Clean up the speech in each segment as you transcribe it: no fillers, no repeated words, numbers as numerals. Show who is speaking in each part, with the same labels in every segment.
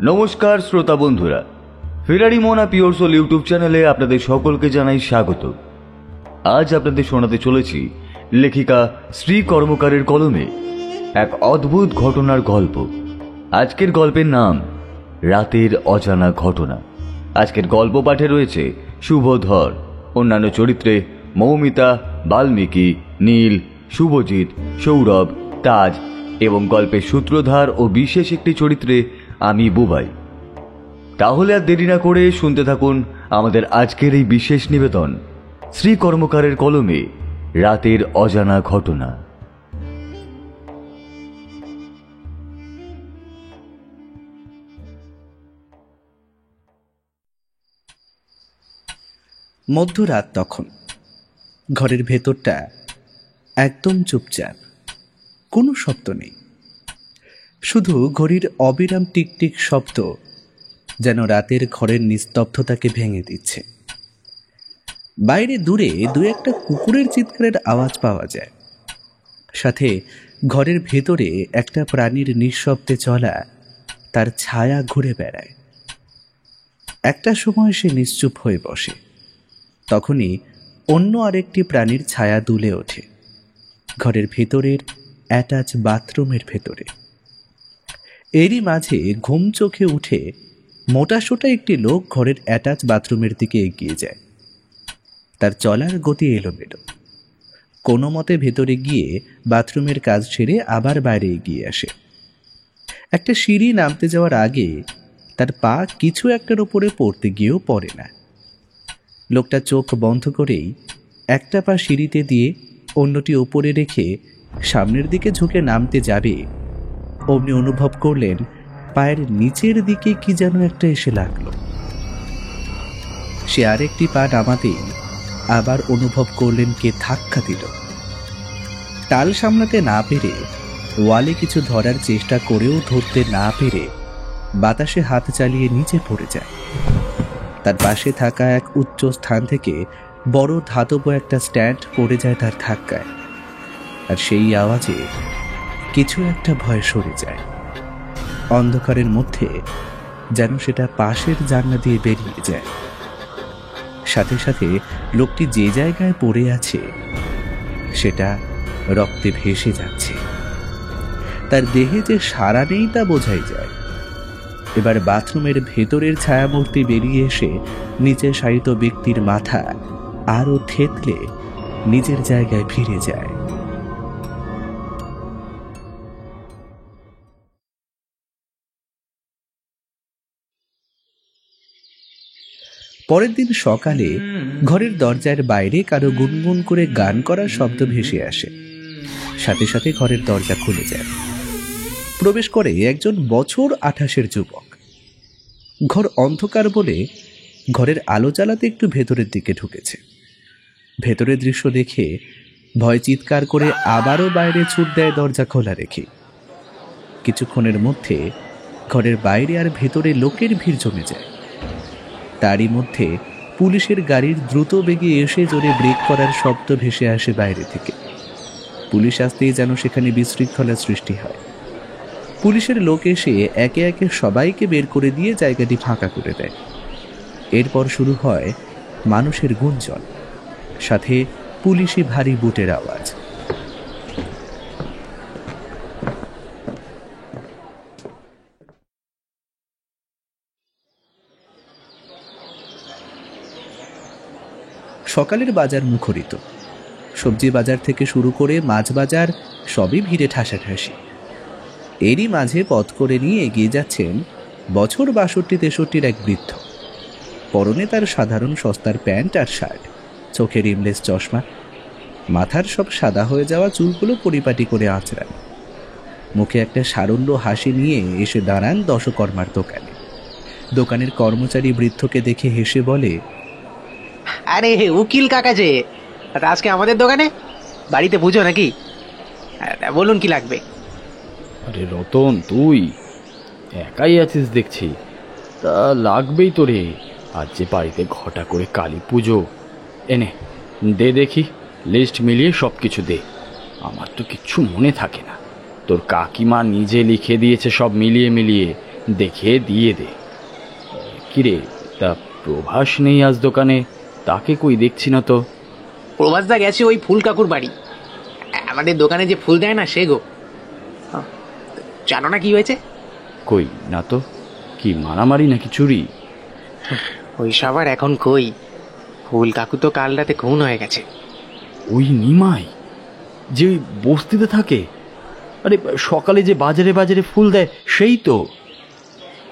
Speaker 1: নমস্কার শ্রোতা বন্ধুরা, ফেরারি মোনা পিওর সোল ইউটিউব চ্যানেলে আপনাদের সকলকে জানাই স্বাগত। আজ আপনাদের শোনাতে চলেছি লেখিকা শ্রী কর্মকারের কলমে এক অদ্ভুত ঘটনার গল্প। আজকের গল্পের নাম রাতের অজানা ঘটনা। আজকের গল্প পাঠে রয়েছে শুভধর, অন্যান্য চরিত্রে মৌমিতা, বাল্মীকি, নীল, শুভজিৎ, সৌরভ, তাজ এবং গল্পের সূত্রধার ও বিশেষ একটি চরিত্রে আমি বুবাই। তাহলে আর দেরি না করে শুনতে থাকুন আমাদের আজকের এই বিশেষ নিবেদন, শ্রী কর্মকারের কলমে রাতের অজানা ঘটনা।
Speaker 2: মধ্যরাত তখন। ঘরের ভেতরটা একদম চুপচাপ, কোনো শব্দ নেই। শুধু ঘড়ির অবিরাম টিকটিক শব্দ যেন রাতের ঘরের নিস্তব্ধতাকে ভেঙে দিচ্ছে। বাইরে দূরে দু একটা কুকুরের চিৎকারের আওয়াজ পাওয়া যায়, সাথে ঘরের ভেতরে একটা প্রাণীর নিঃশব্দে চলা, তার ছায়া ঘুরে বেড়ায়। একটা সময় সে নিশ্চুপ হয়ে বসে, তখনই অন্য আরেকটি প্রাণীর ছায়া দুলে ওঠে ঘরের ভেতরের অ্যাটাচ বাথরুমের ভেতরে। এরই মাঝে ঘুম চোখে উঠে মোটাসোটা একটি লোক ঘরের অ্যাটাচ বাথরুমের দিকে এগিয়ে যায়। তার চলার গতি এলোমেলো, কোনো মতে ভেতরে গিয়ে বাথরুমের কাজ সেরে আবার বাইরে এগিয়ে আসে। একটা সিঁড়ি নামতে যাওয়ার আগে তার পা কিছু একটার উপরে পড়তে গিয়েও পড়ে না। লোকটা চোখ বন্ধ করেই একটা পা সিঁড়িতে দিয়ে অন্যটি উপরে রেখে সামনের দিকে ঝুঁকে নামতে যাবে, অমনি অনুভব করলেন পায়ের নিচের দিকে কি যেন একটা এসে লাগলো। সে আরেকটি পা নামাতেই আবার অনুভব করলেন কে ধাক্কা দিল। তাল সামলাতে না পেরে ওয়ালে কিছু ধরার চেষ্টা করেও ধরতে না পেরে বাতাসে হাত চালিয়ে নিচে পড়ে যায়। তার পাশে থাকা এক উচ্চ স্থান থেকে বড় ধাতব একটা স্ট্যান্ড পড়ে যায় তার ধাক্কায়, আর সেই আওয়াজে কিছু একটা ভয় সরে যায়। অন্ধকারের মধ্যে যেন সেটা পাশের জানলা দিয়ে বেরিয়ে যায়। সাথে সাথে লোকটি যে জায়গায় পড়ে আছে সেটা রক্তে ভেসে যাচ্ছে। তার দেহে যে সাড়া নেই তা বোঝাই যায়। এবার বাথরুমের ভেতরের ছায়ামূর্তি বেরিয়ে এসে নিচে শায়িত ব্যক্তির মাথা আরো থেতলে নিজের জায়গায় ফিরে যায়। পরের দিন সকালে ঘরের দরজার বাইরে কারো গুনগুন করে গান করার শব্দ ভেসে আসে। সাথে সাথে ঘরের দরজা খুলে যায়। প্রবেশ করে একজন বছর 28-এর যুবক। ঘর অন্ধকার বলে ঘরের আলো জ্বালাতে একটু ভেতরের দিকে ঢুকেছে। ভেতরের দৃশ্য দেখে ভয় চিৎকার করে আবারও বাইরে ছুট দেয় দরজা খোলা রেখে। কিছুক্ষণের মধ্যে ঘরের বাইরে আর ভেতরে লোকের ভিড় জমে যায়। তারই মধ্যে পুলিশের গাড়ির দ্রুত বেগে এসে জোরে ব্রেক করার শব্দ ভেসে আসে বাইরে থেকে। পুলিশ আসতেই যেন সেখানে বিশৃঙ্খলার সৃষ্টি হয়। পুলিশের লোক এসে একে একে সবাইকে বের করে দিয়ে জায়গাটি ফাঁকা করে দেয়। এরপর শুরু হয় মানুষের গুঞ্জন, সাথে পুলিশি ভারী বুটের আওয়াজ। সকালের বাজার মুখরিত। সবজি বাজার থেকে শুরু করে মাছ বাজার সবই ভিড়ে ঠাসাঠাসি। এরই মাঝে পথ করে নিয়ে এগিয়ে যাচ্ছেন বছর 62-63-র এক বৃদ্ধ। পরনে তার সাধারণ সস্তার প্যান্ট আর শার্ট, চোখে রিমলেস চশমা, মাথার সব সাদা হয়ে যাওয়া চুলগুলো পরিপাটি করে আঁচড়ান। মুখে একটা সারল্য হাসি নিয়ে এসে দাঁড়ান দশকর্মার দোকানে। দোকানের কর্মচারী বৃদ্ধকে দেখে হেসে বলে,
Speaker 3: আরে উকিল কাকা যে আজকে আমাদের দোকানে, বাড়িতে পুজো নাকি? বলুন কি লাগবে?
Speaker 4: আরে রতন, তুই একাই আছিস দেখছি, তা লাগবেই তো রে। আজ যে বাড়িতে ঘটা করে কালী পুজো, এনে দে দেখি, লিস্ট মিলিয়ে সব কিছু দে। আমার তো কিচ্ছু মনে থাকে না। তোর কাকিমা নিজে লিখে দিয়েছে সব মিলিয়ে মিলিয়ে, দেখে দিয়ে দে। কিরে, তা প্রভাস নেই আজ দোকানে, তাকে কই দেখছি না তো।
Speaker 3: প্রভাসদা গেছে ওই ফুল কাকুর বাড়ি, আমাদের দোকানে যে ফুল দেয় না সে গো। জানো না কি হয়েছে?
Speaker 4: কই না তো, কি মারামারি নাকি চুরি?
Speaker 3: ওই সবার এখন কই, ফুল কাকু তো কাল রাতে খুন হয়ে গেছে।
Speaker 4: ওই নিমাই যে ওই বস্তিতে থাকে? আরে সকালে যে বাজারে বাজারে ফুল দেয় সেই তো?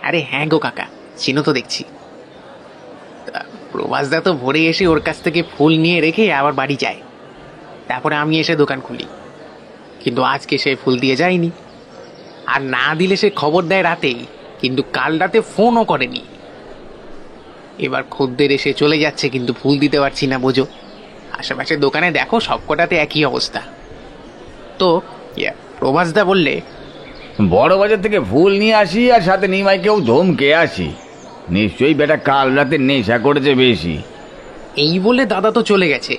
Speaker 3: আরে হ্যাঁ গো কাকা, চিনো তো দেখছি। প্রভাসদা তো ভোরে এসে ওর কাছ থেকে ফুল নিয়ে রেখে আবার বাড়ি যায়, তারপরে আমি এসে দোকান খুলি। কিন্তু আজকে সে ফুল দিয়ে যায়নি, আর না দিলে সে খবর দেয় রাতেই, কিন্তু কাল রাতে ফোনও করেনি। এবার খদ্দের এসে চলে যাচ্ছে, কিন্তু ফুল দিতে পারছি না বোঝো। আশেপাশে দোকানে দেখো সবকটাতে একই অবস্থা। তো প্রভাসদা বললে,
Speaker 1: বড় বাজার থেকে ফুল নিয়ে আসি আর সাথে নিমাইকেও ধমকে আসি। নিশ্চয়ই বেটা কাল রাতে নেশা করেছে বেশি।
Speaker 3: এই বলে দাদা তো চলে গেছে,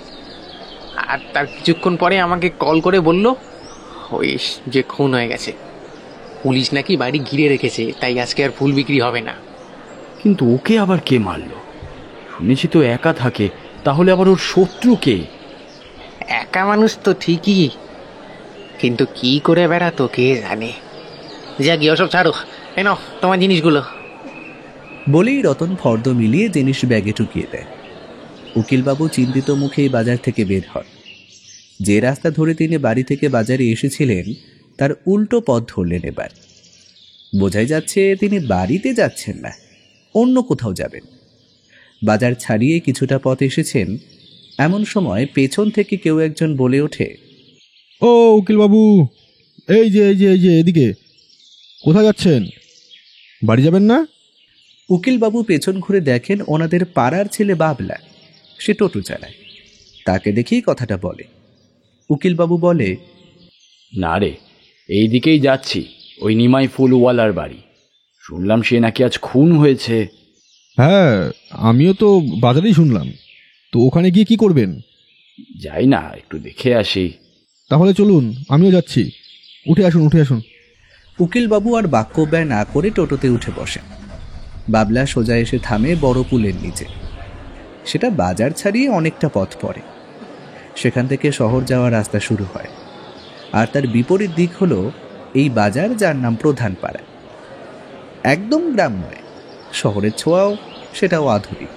Speaker 3: আর তার কিছুক্ষণ পরে আমাকে কল করে বলল ওই যে খুন হয়ে গেছে। পুলিশ নাকি বাড়ি ঘিরে রেখেছে, তাই আজকে আর ফুল বিক্রি হবে না।
Speaker 4: কিন্তু ওকে আবার কে মারলো? শুনেছি তো একা থাকে, তাহলে আবার ওর শত্রু কে?
Speaker 3: একা মানুষ তো ঠিকই, কিন্তু কি করে বেড়াতো কে জানে। যা গিয়ে ওসব ছাড়ো, এই নাও তোমার জিনিসগুলো।
Speaker 2: বলেই রতন ফর্দ মিলিয়ে জিনিস ব্যাগে ঢুকিয়ে দেয়। উকিলবাবু চিন্তিত মুখেই বাজার থেকে বের হন। যে রাস্তা ধরে তিনি বাড়ি থেকে বাজারে এসেছিলেন তার উল্টো পথ ধরলেন এবার। বোঝাই যাচ্ছে তিনি বাড়িতে যাচ্ছেন না, অন্য কোথাও যাবেন। বাজার ছাড়িয়ে কিছুটা পথ এসেছেন, এমন সময় পেছন থেকে কেউ একজন বলে ওঠে,
Speaker 5: ও উকিলবাবু, এই যে এদিকে। কোথায় যাচ্ছেন? বাড়ি যাবেন না?
Speaker 2: উকিলবাবু পেছন ঘুরে দেখেন ওনাদের পাড়ার ছেলে বাবলা, সে টোটো চালায়। তাকে দেখেই কথাটা বলে। উকিলবাবু বলে,
Speaker 4: না রে, এই দিকেই যাচ্ছি, ওই নিমাই ফুলওয়ালার বাড়ি। শুনলাম সে নাকি আজ খুন হয়েছে।
Speaker 5: হ্যাঁ, আমিও তো বাজারেই শুনলাম। তো ওখানে গিয়ে কি করবেন?
Speaker 4: যাই না, একটু দেখে আসি।
Speaker 5: তাহলে চলুন, আমিও যাচ্ছি। উঠে আসুন।
Speaker 2: উকিলবাবু আর বাক্য ব্যয় না করে টোটোতে উঠে বসেন। বাবলা সোজা এসে থামে বড় পুলের নিচে। সেটা বাজার ছাড়িয়ে অনেকটা পথ পড়ে। সেখান থেকে শহর যাওয়ার রাস্তা শুরু হয়, আর তার বিপরীত দিক হলো এই বাজার, যার নাম প্রধান পাড়া। একদম গ্রাম নয়, শহরের ছোঁয়াও, সেটাও আধুনিক।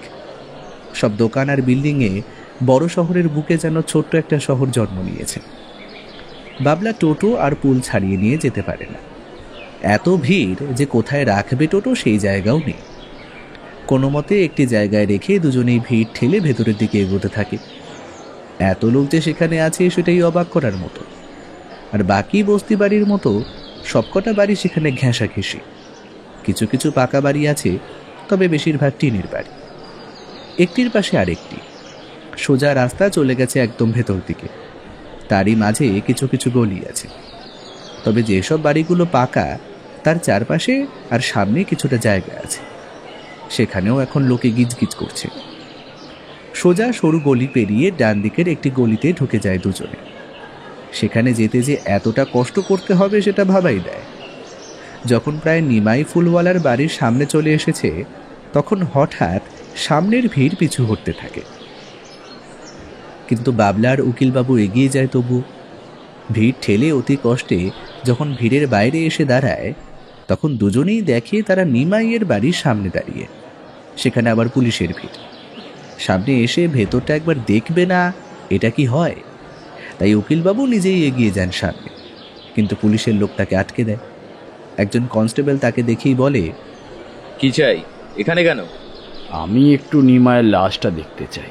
Speaker 2: সব দোকান আর বিল্ডিংয়ে বড় শহরের বুকে যেন ছোট্ট একটা শহর জন্ম নিয়েছে। বাবলা টোটো আর পুল ছাড়িয়ে নিয়ে যেতে পারে না। এত ভিড় যে কোথায় রাখবে টোটো সেই জায়গাও নেই। কোনো মতে একটি জায়গায় রেখে দুজনেই ভিড় ঠেলে ভেতরের দিকে এগোতে থাকে। এত লোক যে সেখানে আছে সেটাই অবাক করার মতো। আর বাকি বস্তি বাড়ির মতো সবকটা বাড়ি সেখানে ঘেঁষাঘেঁষি। কিছু কিছু পাকা বাড়ি আছে, তবে বেশিরভাগ টিনের বাড়ি। একটির পাশে আরেকটি। সোজা রাস্তা চলে গেছে একদম ভেতর দিকে, তারই মাঝে কিছু কিছু গলি আছে। তবে যেসব বাড়িগুলো পাকা তার চারপাশে আর সামনে কিছুটা জায়গা আছে, সেখানেও এখন লোকে গিজগিজ করছে। সোজা সরু গলি পেরিয়ে ডান দিকের একটি গলিতে ঢুকে যায় দুজনে। সেখানে যেতে যে এতটা কষ্ট করতে হবে সেটা ভাবাই দেয়। যখন প্রায় নিমাই ফুলওয়ালার বাড়ির সামনে চলে এসেছে, তখন হঠাৎ সামনের ভিড় পিছু হটতে থাকে। কিন্তু বাবলা আর উকিলবাবু এগিয়ে যায় তবু। ভিড় ঠেলে অতি কষ্টে যখন ভিড়ের বাইরে এসে দাঁড়ায়, তখন দুজনেই দেখে তারা নিমাইয়ের বাড়ির সামনে দাঁড়িয়ে। সেখানে আবার পুলিশের ভিড়। সামনে এসে ভেতরটা একবার দেখবে না, এটা কি হয়? তাই উকিলবাবু নিজেই এগিয়ে যান সামনে, কিন্তু পুলিশের লোক তাকে আটকে দেয়। একজন কনস্টেবল তাকে দেখেই বলে,
Speaker 6: কি চাই? এখানে কেন?
Speaker 4: আমি একটু নিমায়ের লাশটা দেখতে চাই।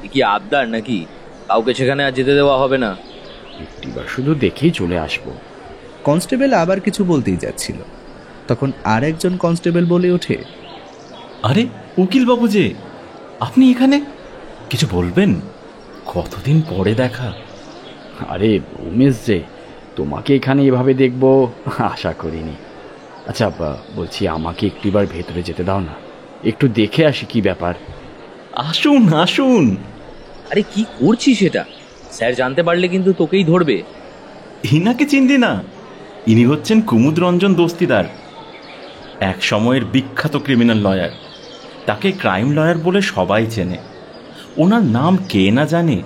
Speaker 6: এ কি আবদার নাকি? কাউকে সেখানে আর যেতে দেওয়া হবে না।
Speaker 4: একটিবার শুধু দেখেই চলে আসবো।
Speaker 2: কনস্টেবল আবার কিছু বলতেই যাচ্ছিল, তখন আর একজন কনস্টেবল বলে ওঠে,
Speaker 7: আরে উকিলবাবু যে, আপনি এখানে কিছু বলবেন? কতদিন পরে দেখা।
Speaker 4: আরে উমেশ যে, তোমাকে এখানে এভাবে দেখবো আশা করিনি। আচ্ছা বলছি, আমাকে একটিবার ভেতরে যেতে দাও না, একটু দেখে আসি কি ব্যাপার।
Speaker 7: আসুন আসুন।
Speaker 6: আরে কি করছিস সেটা? স্যার জানতে পারলে কিন্তু তোকেই ধরবে।
Speaker 7: ইনাকে চিনলি না? ইনি হচ্ছেন কুমুদ রঞ্জন দস্তিদার। এক সময়ের বিখ্যাত ক্রিমিনাল লয়ার। তাকে ক্রাইম লয়ার বলে সবাই চেনে। ওনার নাম কে না জানে?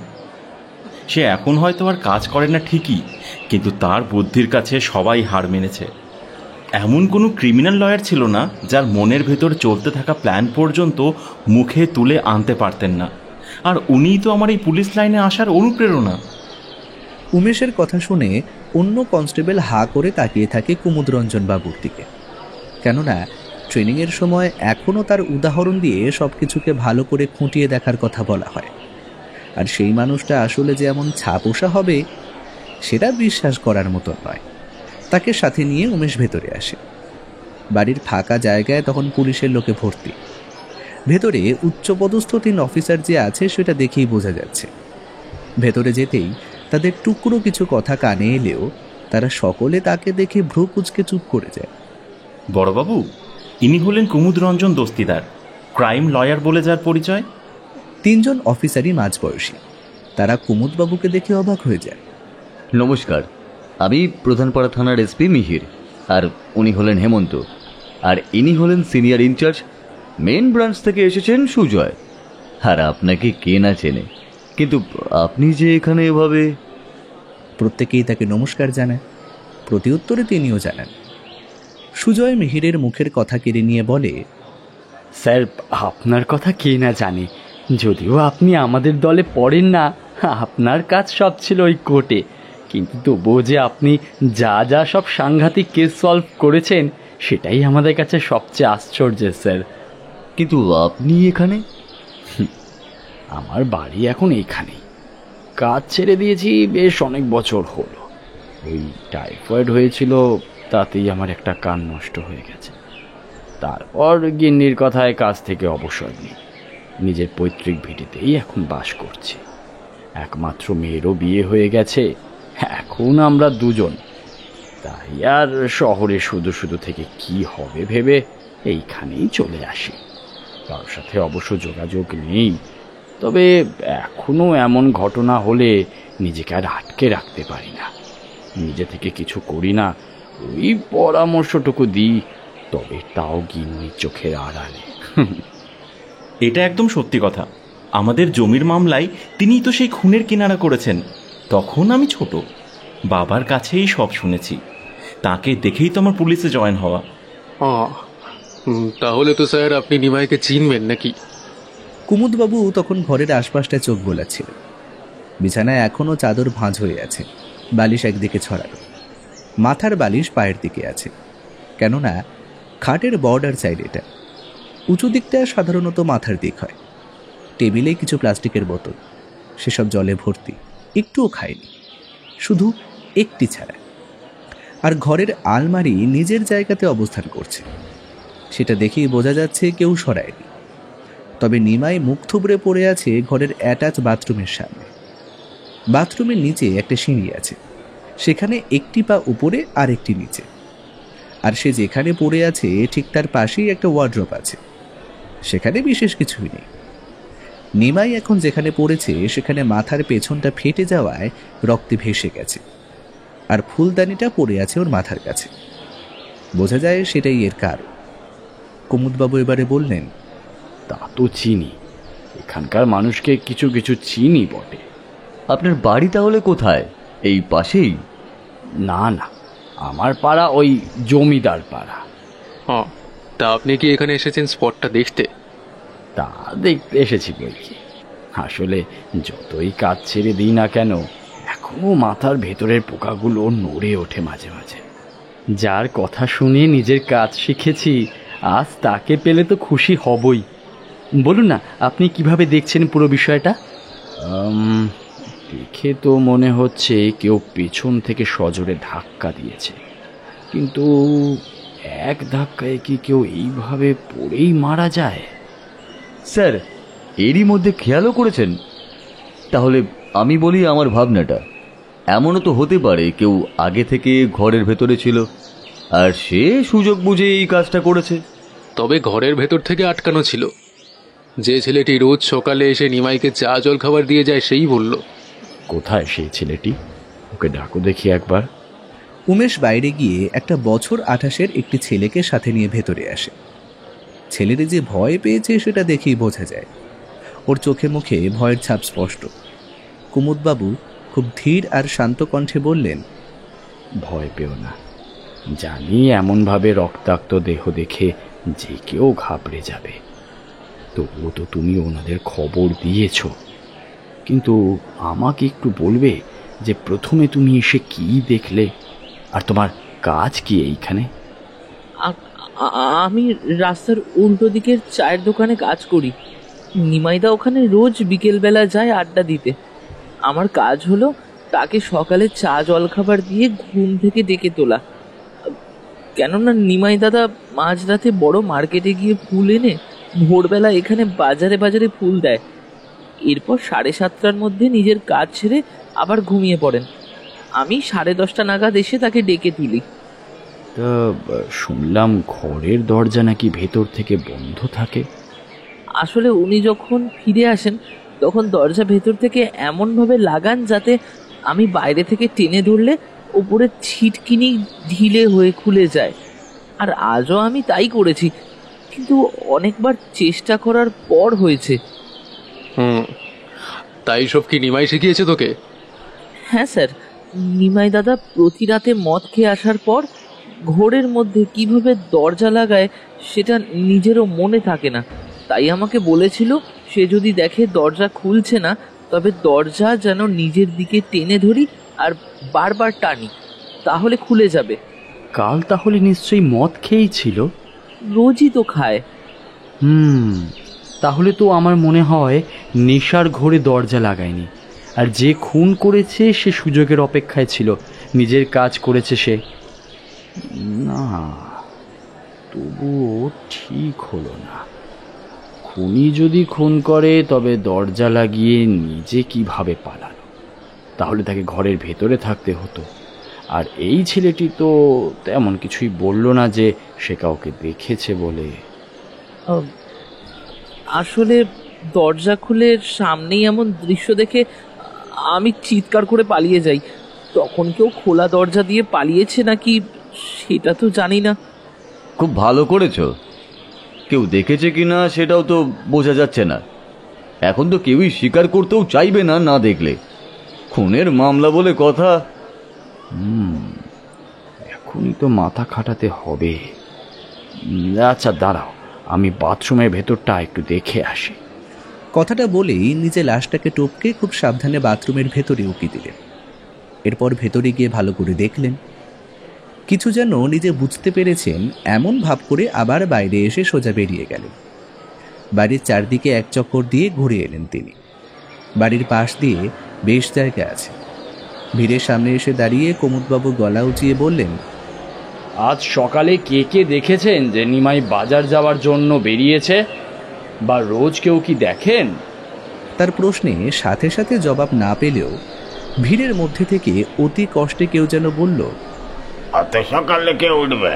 Speaker 7: সে এখন হয়তো আর কাজ করে না ঠিকই, কিন্তু তার বুদ্ধির কাছে সবাই হার মেনেছে। এমন কোনো ক্রিমিনাল লয়ার ছিল না যার মনের ভেতর চলতে থাকা প্ল্যান পর্যন্ত মুখে তুলে আনতে পারতেন না। আর উনিই তো আমার এই পুলিশ লাইনে আসার অনুপ্রেরণা।
Speaker 2: উমেশের কথা শুনে অন্য কনস্টেবল হা করে তাকিয়ে থাকে কুমুদরঞ্জন বাবুর দিকে। কেননা ট্রেনিংয়ের সময় এখনও তার উদাহরণ দিয়ে সব কিছুকে ভালো করে খুঁটিয়ে দেখার কথা বলা হয়। আর সেই মানুষটা আসলে যে এমন ছাপোষা হবে সেটা বিশ্বাস করার মতো নয়। তাকে সাথে নিয়ে উমেশ ভেতরে আসে। বাড়ির ফাঁকা জায়গায় তখন পুলিশের লোকে ভর্তি। ভেতরে উচ্চপদস্থ 3 অফিসার যে আছে সেটা দেখেই বোঝা যাচ্ছে। ভেতরে যেতেই তাদের টুকরো কিছু কথা কানে এলেও তারা সকলে তাকে দেখে ভ্রু কুঁচকে চুপ করে যায়।
Speaker 7: বড়বাবু, ইনি হলেন কুমুদরঞ্জন দস্তিদার, ক্রাইম লয়ার বলে যার পরিচয়।
Speaker 2: 3 জন অফিসারই মাঝবয়সী। তারা কুমুদবাবুকে দেখে অবাক হয়ে যায়।
Speaker 1: নমস্কার, আমি প্রধানপাড়া থানার এসপি মিহির, আর উনি হলেন হেমন্ত, আর ইনি হলেন সিনিয়র ইনচার্জ, মেন ব্রাঞ্চ থেকে এসেছেন সুজয়। আর আপনাকে কে না চেনে, কিন্তু আপনি যে এখানে এভাবে।
Speaker 2: প্রত্যেকেই তাকে নমস্কার জানায়। প্রতিউত্তরে তিনিও জানান। সুজয় মিহিরের মুখের কথা কেড়ে নিয়ে বলে,
Speaker 4: স্যার, আপনার কথা কে না জানে, যদিও আপনি আমাদের দলে পড়েন না। আপনার কাজ সব ছিল ওই কোর্টে, কিন্তু তবুও যে আপনি যা যা সব সাংঘাতিক কেস সলভ করেছেন সেটাই আমাদের কাছে সবচেয়ে আশ্চর্যের স্যার।
Speaker 1: কিন্তু আপনি এখানে?
Speaker 4: আমার বাড়ি এখন এইখানেই। কাজ ছেড়ে দিয়েছি বেশ অনেক বছর হলো। ওই টাইফয়েড হয়েছিল, তাতেই আমার একটা কান নষ্ট হয়ে গেছে। তারপর গিন্নির কথায় কাজ থেকে অবসর নিই। নিজের পৈতৃক ভিটেতেই এখন বাস করছি। একমাত্র মেয়েরও বিয়ে হয়ে গেছে, এখন আমরা 2 জন। তাই আর শহরে শুধু শুধু থেকে কি হবে ভেবে এইখানেই চলে আসি। কারোর সাথে অবশ্য যোগাযোগ নেই, তবে এখনো এমন ঘটনা হলে নিজেকে আর আটকে রাখতে পারি না। নিজে থেকে কিছু করি না, ওই পরামর্শটুকু দিই, তবে তাও গিন্নির চোখের আড়ালে।
Speaker 7: এটা একদম সত্যি কথা। আমাদের জমির মামলায় তিনিই তো সেই খুনের কিনারা করেছেন। তখন আমি ছোট, বাবার কাছেই সব শুনেছি। তাকে দেখেই তো আমার পুলিশে জয়েন হওয়া।
Speaker 3: তাহলে তো স্যার আপনি নিমাইকে চিনবেন নাকি?
Speaker 2: কুমুদবাবু তখন ঘরের আশপাশটায় চোখ বোলাচ্ছিল। বিছানায় এখনও চাদর ভাঁজ হয়ে আছে, বালিশ একদিকে ছড়ানো। মাথার বালিশ পায়ের দিকে আছে, কেননা খাটের বর্ডার সাইড এটা। উঁচু দিকটা সাধারণত মাথার দিক হয়। টেবিলে কিছু প্লাস্টিকের বোতল, সেসব জলে ভর্তি, একটুও খায়নি, শুধু একটি ছাড়া। আর ঘরের আলমারি নিজের জায়গাতে অবস্থান করছে, সেটা দেখেই বোঝা যাচ্ছে কেউ সরায়নি। তবে নিমাই মুখ থুবড়ে পড়ে আছে ঘরের অ্যাটাচ বাথরুমের সামনে। বাথরুমের নিচে একটা সিঁড়ি আছে, সেখানে একটি পা উপরে আর একটি নিচে। আর সে যেখানে পড়ে আছে ঠিক তার পাশেই একটা ওয়ার্ড্রপ আছে, সেখানে বিশেষ কিছুই নেই। নিমাই এখন যেখানে পড়েছে সেখানে মাথার পেছনটা ফেটে যাওয়ায় রক্তে ভেসে গেছে, আর ফুলদানিটা পড়ে আছে ওর মাথার কাছে। বোঝা যায় সেটাই এর কারণ। কুমুদবাবু এবারে বললেন,
Speaker 4: তা তো চিনি, এখানকার মানুষকে কিছু কিছু চিনি বটে।
Speaker 1: আপনার বাড়ি তাহলে কোথায়? এই পাশেই?
Speaker 4: না না, আমার পাড়া ওই জমিদার পাড়া।
Speaker 3: তা আপনি কি এখানে এসেছেন স্পটটা দেখতে?
Speaker 4: তা দেখতে এসেছি বই কি। আসলে যতই কাজ ছেড়ে দিই না কেন, এখনো মাথার ভেতরের পোকাগুলো নড়ে ওঠে মাঝে মাঝে। যার কথা শুনে নিজের কাজ শিখেছি, আজ তাকে পেলে তো খুশি হবই। বলুন না, আপনি কিভাবে দেখছেন পুরো বিষয়টা? দেখে তো মনে হচ্ছে কেউ পেছন থেকে সজোরে ধাক্কা দিয়েছে, কিন্তু এক ধাক্কায় কি কেউ এইভাবে পড়েই মারা যায়?
Speaker 1: স্যার, এরই মধ্যে খেয়ালও করেছেন? তাহলে আমি বলি আমার ভাবনাটা। এমনও তো হতে পারে কেউ আগে থেকে ঘরের ভেতরে ছিল, আর সে সুযোগ বুঝে এই কাজটা করেছে।
Speaker 3: তবে ঘরের ভেতর থেকে আটকানো ছিল। যে ছেলেটি রোজ সকালে এসে নিমাইকে চা জল খাবার দিয়ে যায় সেই বলল।
Speaker 4: কোথায় সেই ছেলেটি? ওকে ডাকো দেখি একবার।
Speaker 2: উমেশ বাইরে গিয়ে একটা বছর 28-এর একটি ছেলেকে সাথে নিয়ে ভেতরে আসে। ছেলেটি যে ভয় পেয়েছে সেটা দেখেই বোঝা যায়। ওর চোখে মুখে ভয়ের ছাপ স্পষ্ট। কুমুদবাবু খুব ধীর আর শান্ত কণ্ঠে বললেন,
Speaker 4: ভয় পেও না, জানি এমনভাবে রক্তাক্ত দেহ দেখে যে কেউ ঘাবড়ে যাবে। তবুও তো তুমি ওনাদের খবর দিয়েছ, কিন্তু আমাকে একটু বলবে যে প্রথমে তুমি এসে কি দেখলে, আর তোমার কাজ কি এইখানে?
Speaker 6: আমি রাস্তার উল্টো দিকের চায়ের দোকানে কাজ করি। নিমাইদা ওখানে রোজ বিকেলবেলা যায় আড্ডা দিতে। আমার কাজ হলো তাকে সকালে চা জলখাবার দিয়ে ঘুম থেকে ডেকে তোলা। কেননা নিমাই দাদা মাঝরাতে বড় মার্কেটে গিয়ে ফুল এনে ভোরবেলা এখানে বাজারে বাজারে ফুল দেয়। এরপর 7:30টার মধ্যে নিজের কাজ ছেড়ে আবার ঘুমিয়ে পড়েন। আমি 10:30 নাগাদ এসে তাকে ডেকে তুলি।
Speaker 4: তা শুনলাম ঘরের দরজা নাকি ভেতর থেকে বন্ধ থাকে।
Speaker 6: আসলে উনি যখন ফিরে আসেন তখন দরজা ভেতর থেকে এমনভাবে লাগান যাতে আমি বাইরে থেকে টেনে ধরলে উপরে ছিটকিনি ঢিলে হয়ে খুলে যায়। আর আজও আমি তাই করেছি, কিন্তু অনেকবার চেষ্টা করার পর হয়েছে।
Speaker 8: তাই সব কি নিমাই শিখিয়েছে তোকে?
Speaker 6: হ্যাঁ স্যার, নিমাই দাদা প্রতি রাতে মদ খেয়ে আসার পর ঘোরের মধ্যে কিভাবে দরজা লাগায় সেটা নিজেরও মনে থাকে না। তাই আমাকে বলেছিল সে যদি দেখে দরজা খুলছে না তবে দরজা যেন নিজের দিকে টেনে ধরি আর বারবার টানি, তাহলে খুলে যাবে।
Speaker 4: কাল তাহলে নিশ্চয়ই মদ খেয়েই ছিল।
Speaker 6: রোজই তো খায়।
Speaker 4: তাহলে তো আমার মনে হয় নেশার ঘোরে দরজা লাগায়নি, আর যে খুন করেছে সে সুযোগের অপেক্ষায় ছিল, নিজের কাজ করেছে সে। না, তবুও ঠিক হলো না। খুনি যদি খুন করে তবে দরজা লাগিয়ে নিজে কিভাবে পালালো? তাহলে তাকে ঘরের ভেতরে থাকতে হতো। আর এই ছেলেটি তো তেমন কিছুই বলল না যে সে কাউকে দেখেছে বলে।
Speaker 6: আসলে দরজা খুলে সামনেই এমন দৃশ্য দেখে আমি চিৎকার করে পালিয়ে যাই। তখন কেউ খোলা দরজা দিয়ে পালিয়েছে নাকি সেটা তো জানি না।
Speaker 1: খুব ভালো করেছো। কেউ দেখেছে কিনা সেটাও তো বোঝা যাচ্ছে না। এখন তো কেউই স্বীকার করতেও চাইবে না, না দেখলে। খুনের মামলা বলে কথা।
Speaker 4: এখনই তো মাথা খাটাতে হবে। আচ্ছা দাঁড়াও, আমি বাথরুমের ভেতরটা একটু দেখে আসি।
Speaker 2: কথাটা বলেই নিজে লাশটাকে টপকে খুব সাবধানে বাথরুমের ভেতরে উকি দিলেন। এরপর ভেতরে গিয়ে ভালো করে দেখলেন। কিছু যেন নিজে বুঝতে পেরেছেন এমন ভাব করে আবার বাইরে এসে সোজা বেরিয়ে গেলেন। বাড়ির চারদিকে এক চক্কর দিয়ে ঘুরে এলেন তিনি। বাড়ির পাশ দিয়ে বেশ জায়গা আছে। ভিড়ের সামনে এসে দাঁড়িয়ে কুমুদবাবু গলা উঁচিয়ে বললেন,
Speaker 4: আজ সকালে কে কে দেখেছেন যে নিমাই বাজার যাওয়ার জন্য বেরিয়েছে, বা রোজ কেউ কি দেখেন?
Speaker 2: তার প্রশ্নে সাথে সাথে জবাব না পেলেও ভিড়ের মধ্যে থেকে অতি কষ্টে কেউ যেন বলল,
Speaker 9: অত সকালে কে উঠবে?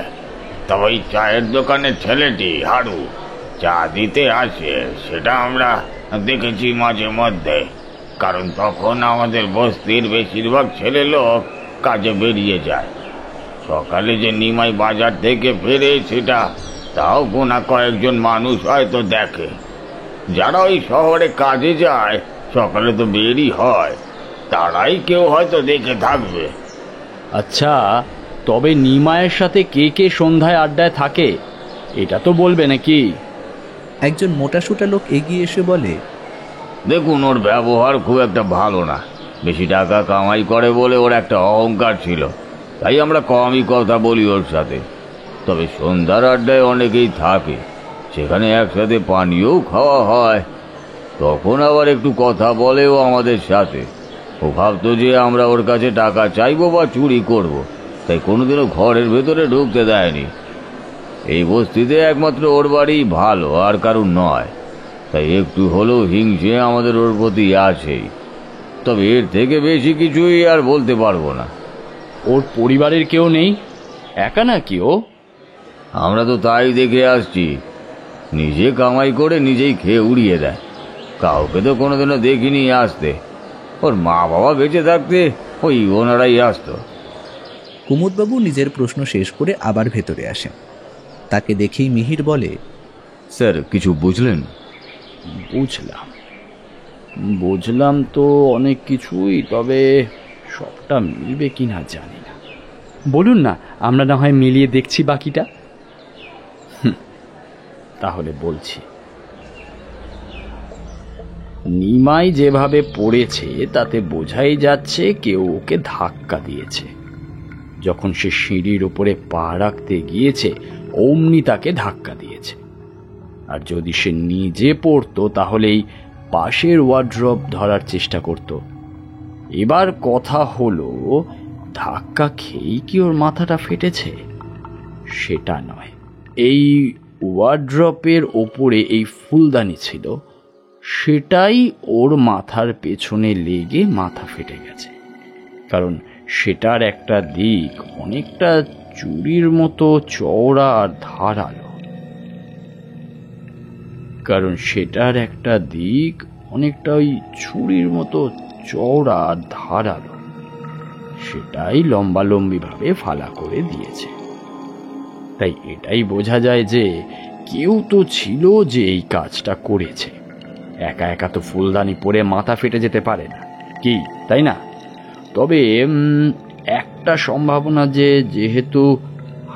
Speaker 9: তবে ওই চায়ের দোকানের ছেলেটি হাড়ু চা দিতে আসে, সেটা আমরা দেখেছি মাঝে মধ্যে। কারণ তখন আমাদের বস্তির বেশিরভাগ ছেলে লোক কাজে বেরিয়ে যায়। সকালে যে নিমাই বাজার থেকে ফেরে সেটা তাও গোনা কয়েকজন মানুষ হয়তো দেখে। যারা ওই শহরে কাজে যায় সকালে তো বেরই হয়, তারাই কেউ হয়তো দেখে থাকবে।
Speaker 4: আচ্ছা, তবে নিমায়ের সাথে কে কে সন্ধ্যায় আড্ডায় থাকে এটা তো বলবে নাকি?
Speaker 2: একজন মোটাসোটা লোক এগিয়ে এসে বলে,
Speaker 9: দেখুন, ওর ব্যবহার খুব একটা ভালো না। বেশি টাকা কামাই করে বলে ওর একটা অহংকার ছিল, তাই আমরা কমই কথা বলি ওর সাথে। তবে সন্ধ্যার আড্ডায় অনেকেই থাকে, সেখানে একসাথে পানীয়ও খাওয়া হয়। তখন আবার একটু কথা বলেও আমাদের সাথে। ও ভাবতো যে আমরা ওর কাছে টাকা চাইবো বা চুরি করব, তাই কোনোদিনও ঘরের ভেতরে ঢুকতে দেয়নি। এই বস্তিতে একমাত্র ওর বাড়ি ভালো, আর কারুর নয়। তাই একটু হলেও হিংসে আমাদের ওর প্রতি আছেই। তবে এর থেকে বেশি কিছুই আর বলতে পারবো না।
Speaker 4: ওর পরিবারের কেউ নেই? একা নাকি ও?
Speaker 9: আমরা তো তাই দেখে আসছি। নিজে কামাই করে নিজেই খেয়ে উড়িয়ে দেয়। কাউকে তো কোনোদিনও দেখিনি আসতে। ওর মা বাবা বেঁচে থাকতে ওই ওনারাই আসতো।
Speaker 2: কুমুদবাবু নিজের প্রশ্ন শেষ করে আবার ভেতরে আসেন। তাকে দেখেই মিহির বলে,
Speaker 1: স্যার কিছু বুঝলেন?
Speaker 4: বুঝলাম তো অনেক কিছুই, তবে সবটা মিলবে কিনা জানি না। বলুন না, আমরা না হয় মিলিয়ে দেখছি বাকিটা। তাহলে বলছি। নিমাই যেভাবে পড়েছে তাতে বোঝাই যাচ্ছে কেউ ওকে ধাক্কা দিয়েছে। যখন সে সিঁড়ির উপরে পা রাখতে গিয়েছে অমনি তাকে ধাক্কা দিয়েছে। আর যদি সে নিজে পড়তো তাহলেই পাশের ওয়ার্ড্রপ ধরার চেষ্টা করত। এবার কথা হলো, ধাক্কা খেয়েই কি ওর মাথাটা ফেটেছে? সেটা নয়, এই ওয়ার্ড্রপের ওপরে এই ফুলদানি ছিল, সেটাই ওর মাথার পেছনে লেগে মাথা ফেটে গেছে। কারণ সেটার একটা দিক অনেকটা চুরির মতো চওড়া আর ধারালো। সেটাই লম্বালম্বি ভাবে ফালা করে দিয়েছে। তাই এটাই বোঝা যায় যে কেউ তো ছিল যে এই কাজটা করেছে। একা একা তো ফুলদানি পরে মাথা ফেটে যেতে পারে না, কি তাই না? তবে একটা সম্ভাবনা, যে যেহেতু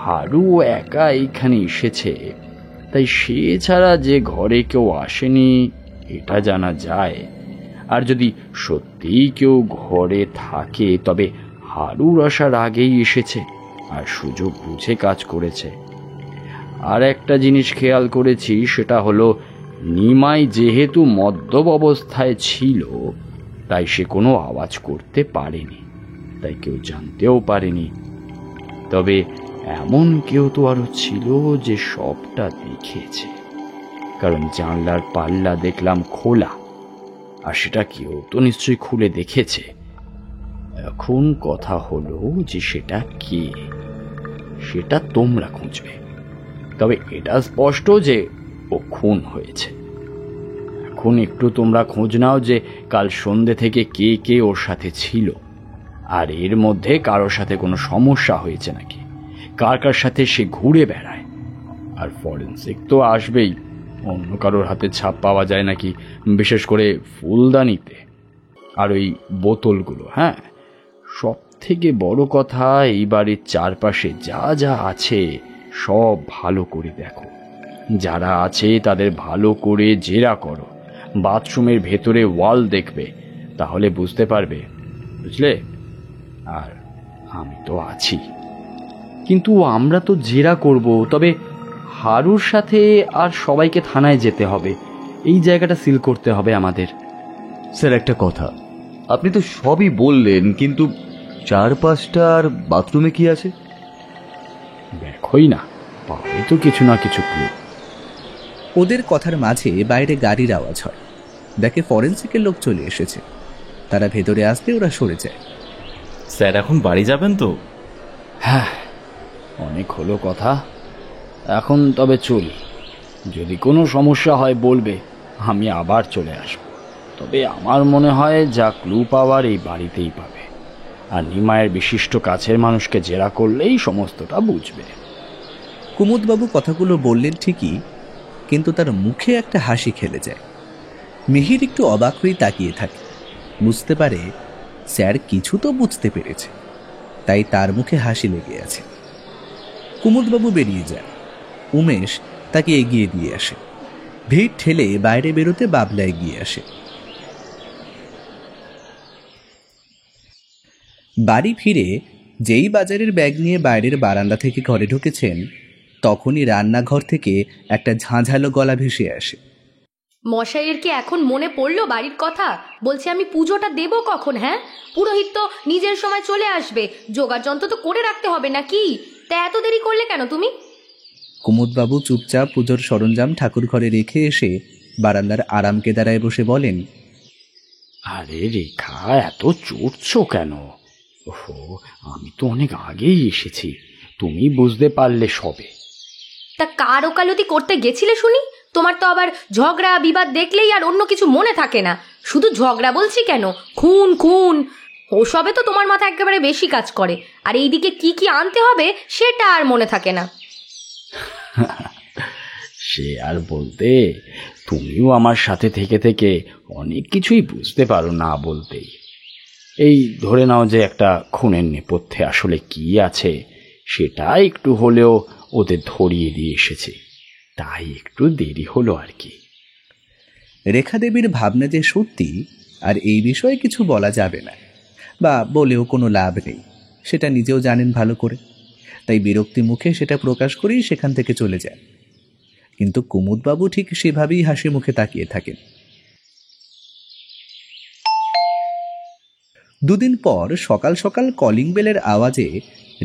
Speaker 4: হারু একা এইখানে এসেছে, তাই সে ছাড়া যে ঘরে কেউ আসেনি এটা জানা যায়। আর যদি সত্যিই কেউ ঘরে থাকে তবে হারুর আসার আগেই এসেছে আর সুযোগ বুঝে কাজ করেছে। আর একটা জিনিস খেয়াল করেছি, সেটা হলো নিমাই যেহেতু মদ্যপ অবস্থায় ছিল তাই সে কোনো আওয়াজ করতে পারেনি, তাই কেউ জানতেও পারেনি। তবে এমন কেউ তো আরো ছিল যে সবটা দেখেছে, কারণ জানলার পাল্লা দেখলাম খোলা, আর সেটা কেউ তো নিশ্চয়ই খুলে দেখেছে। এখন কথা হলো যে সেটা কে, সেটা তোমরা খুঁজবে। তবে এটা স্পষ্ট যে ও খুন হয়েছে। এখন একটু তোমরা খোঁজ নাও যে কাল সন্ধ্যে থেকে কে কে ওর সাথে ছিল, আর এর মধ্যে কারোর সাথে কোনো সমস্যা হয়েছে নাকি, কার কার সাথে সে ঘুরে বেড়ায়। আর ফরেন্সিক তো আসবেই, অন্য কারোর হাতে ছাপ পাওয়া যায় নাকি, বিশেষ করে ফুলদানিতে আর ওই বোতলগুলো। হ্যাঁ, সব থেকে বড় কথা, এই বাড়ির চারপাশে যা যা আছে সব ভালো করে দেখো। যারা আছে তাদের ভালো করে জেরা করো। বাথরুমের ভেতরে ওয়াল দেখবে, তাহলে বুঝতে পারবে, বুঝলে? আর আমি তো আছি। কিন্তু আমরা তো জেরা করব, তবে হারুর সাথে আর সবাইকে থানায় যেতে হবে। এই জায়গাটা সিল করতে হবে আমাদের।
Speaker 1: স্যার একটা কথা, আপনি তো সবই বললেন, কিন্তু চারপাশটা আর বাথরুমে কি আছে?
Speaker 4: দেখোই না, পাবে তো কিছু না কিছু ক্লু।
Speaker 2: ওদের কথার মাঝে বাইরে গাড়ির আওয়াজ হয়। দেখে ফরেন্সিকের লোক চলে এসেছে। তারা ভেতরে আসতে ওরা সরে যায়।
Speaker 7: স্যার এখন বাড়ি যাবেন তো?
Speaker 4: হ্যাঁ, অনেক হলো কথা, এখন তবে চলি। যদি কোনো সমস্যা হয় বলবে, আমি আবার চলে আসব। তবে আমার মনে হয় যা ক্লু পাওয়ার এই বাড়িতেই পাবে। আর নিমায়ের বিশিষ্ট কাছের মানুষকে জেরা করলেই সমস্তটা বুঝবে।
Speaker 2: কুমুদবাবু কথাগুলো বললেন ঠিকই, কিন্তু তার মুখে একটা হাসি খেলে যায়। মিহির একটু অবাক হয়ে তাকিয়ে থাকে। বুঝতে পারে স্যার কিছু তো বুঝতে পেরেছে, তাই তার মুখে হাসি লেগে আছে। কুমুদবাবু বেরিয়ে যান। উমেশ তাকে এগিয়ে দিয়ে আসে। ভিড় ঠেলে বাইরে বেরোতে বাবলা এগিয়ে আসে। বাড়ি ফিরে যেই বাজারের ব্যাগ নিয়ে বাইরের বারান্দা থেকে ঘরে ঢুকেছেন, তখনই রান্নাঘর থেকে একটা ঝাঁঝালো গলা ভেসে আসে।
Speaker 10: মশাইয়ের কি এখন মনে পড়লো বাড়ির কথা? বলছি আমি পুজোটা দেবো কখন? হ্যাঁ, পুরোহিত তো নিজের সময় চলে আসবে, জোগাড় যন্ত্র তো করে রাখতে হবে নাকি? তা এত দেরি করলে কেন তুমি?
Speaker 2: কুমুদবাবু চুপচাপ পুজোর সরঞ্জাম ঠাকুর ঘরে রেখে এসে বারান্দার আরাম কেদারায় বসে বলেন,
Speaker 4: আরে রেখা, এত চড়ছো কেন? ওহো, আমি তো অনেক আগেই এসেছি, তুমি বুঝতে পারলে সবে।
Speaker 10: তা কার ওকালতি করতে গেছিলে শুনি? তোমার তো আবার ঝগড়া বিবাদ দেখলেই আর অন্য কিছু মনে থাকে না। শুধু ঝগড়া বলছি কেন, খুন খুন। ওসবে তো তোমার মাথা একেবারে বেশি কাজ করে, আর এইদিকে কি কি আনতে হবে সেটা আর মনে থাকে না।
Speaker 4: সে আর বলতে, তুমিও আমার সাথে থেকে থেকে অনেক কিছুই বুঝতে পারো না বলতেই। এই ধরে নাও যে একটা খুনের নেপথ্যে আসলে কি আছে সেটা একটু হলেও ওদের ধরিয়ে দিয়ে এসেছে, তাই একটু দেরি হলো আর কি।
Speaker 2: রেখা দেবীর ভাবনা যে সত্যি আর এই বিষয়ে কিছু বলা যাবে না, বা বলেও কোনো লাভ নেই, সেটা নিজেও জানেন ভালো করে। তাই বিরক্তি মুখে সেটা প্রকাশ করেই সেখান থেকে চলে যান। কিন্তু কুমুদবাবু ঠিক সেভাবেই হাসি মুখে তাকিয়ে থাকেন। দুদিন পর সকাল সকাল কলিং বেলের আওয়াজে